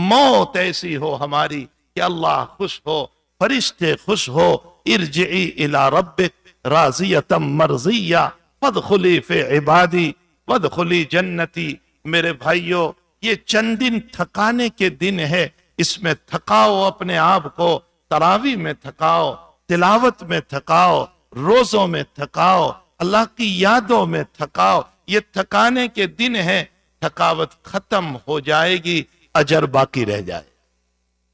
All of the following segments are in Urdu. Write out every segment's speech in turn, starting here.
موت ایسی ہو ہماری کہ اللہ خوش ہو، فرشتے خوش ہو، ارجعی الی ربک راضیۃ مرضیہ فادخلی فی عبادی وادخلی جنتی۔ میرے بھائیو، یہ چند دن تھکانے کے دن ہے، اس میں تھکاؤ اپنے آپ کو، تراویح میں تھکاؤ، تلاوت میں تھکاؤ، روزوں میں تھکاؤ، اللہ کی یادوں میں تھکاؤ۔ یہ تھکانے کے دن ہے، تھکاوٹ ختم ہو جائے گی، اجر باقی رہ جائے۔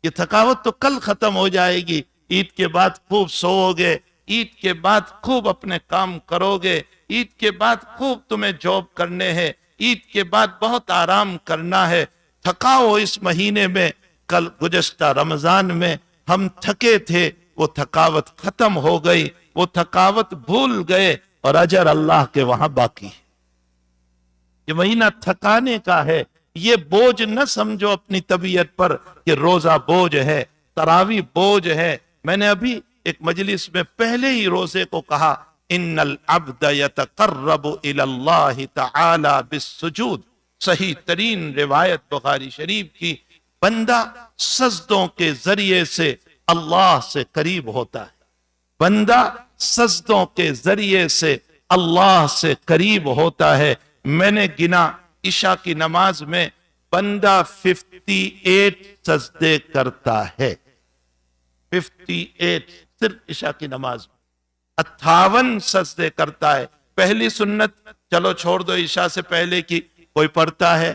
یہ تھکاوٹ تو کل ختم ہو جائے گی، عید کے بعد خوب سوؤ گے، عید کے بعد خوب اپنے کام کرو گے، عید کے بعد خوب تمہیں جاب کرنے ہیں، عید کے بعد بہت آرام کرنا ہے۔ تھکاؤ اس مہینے میں۔ کل گزشتہ رمضان میں ہم تھکے تھے، وہ تھکاوٹ ختم ہو گئی، وہ تھکاوٹ بھول گئے، اور اجر اللہ کے وہاں باقی ہے۔ یہ مہینہ تھکانے کا ہے، یہ بوجھ نہ سمجھو اپنی طبیعت پر کہ روزہ بوجھ ہے، تراویح بوجھ ہے۔ میں نے ابھی ایک مجلس میں پہلے ہی روزے کو کہا، ان العبد یتقرب الی اللہ تعالی بالسجود، صحیح ترین روایت بخاری شریف کی، بندہ سجدوں کے ذریعے سے اللہ سے قریب ہوتا ہے، بندہ سجدوں کے ذریعے سے اللہ سے قریب ہوتا ہے۔ میں نے گنا عشاء کی نماز میں بندہ 58 سجدے کرتا ہے، 58 صرف عشاء کی نماز میں 58 سجدے کرتا ہے۔ پہلی سنت چلو چھوڑ دو، عشاء سے پہلے کی کوئی پڑھتا ہے،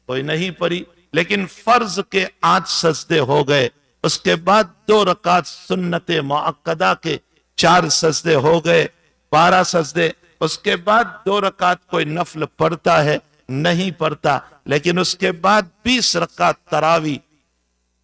کوئی نہیں پڑھی، لیکن فرض کے 8 سجدے ہو گئے، اس کے بعد 2 رکعت سنت مؤکدہ کے 4 سجدے ہو گئے، 12 سجدے۔ اس کے بعد 2 رکعت کوئی نفل پڑھتا ہے، نہیں پڑھتا، لیکن اس کے بعد 20 رکعت تراویح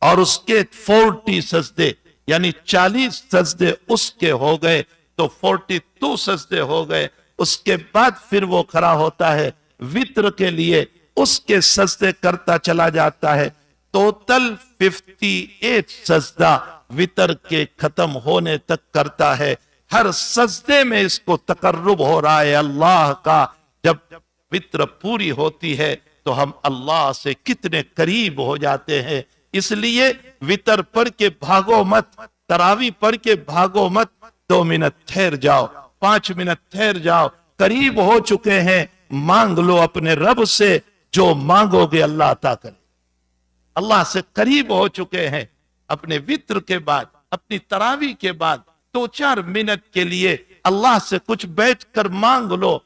اور اس کے 40 سجدے، یعنی 40 سجدے اس کے ہو گئے تو 42 سجدے ہو گئے۔ اس کے بعد پھر وہ کھڑا ہوتا ہے وتر کے لیے، اس کے سجدے کرتا چلا جاتا ہے، ٹوٹل 58 سجدہ وتر کے ختم ہونے تک کرتا ہے۔ ہر سجدے میں اس کو تقرب ہو رہا ہے اللہ کا۔ جب وتر پوری ہوتی ہے تو ہم اللہ سے کتنے قریب ہو جاتے ہیں۔ اس لیے وتر پڑھ کے بھاگو مت، تراویح پڑھ کے بھاگو مت، 2 منٹ ٹھہر جاؤ، 5 منٹ ٹھہر جاؤ، قریب ہو چکے ہیں، مانگ لو اپنے رب سے، جو مانگو گے اللہ عطا کرے۔ اللہ سے قریب ہو چکے ہیں، اپنے وتر کے بعد، اپنی تراویح کے بعد 2-4 منٹ کے لیے اللہ سے کچھ بیٹھ کر مانگ لو،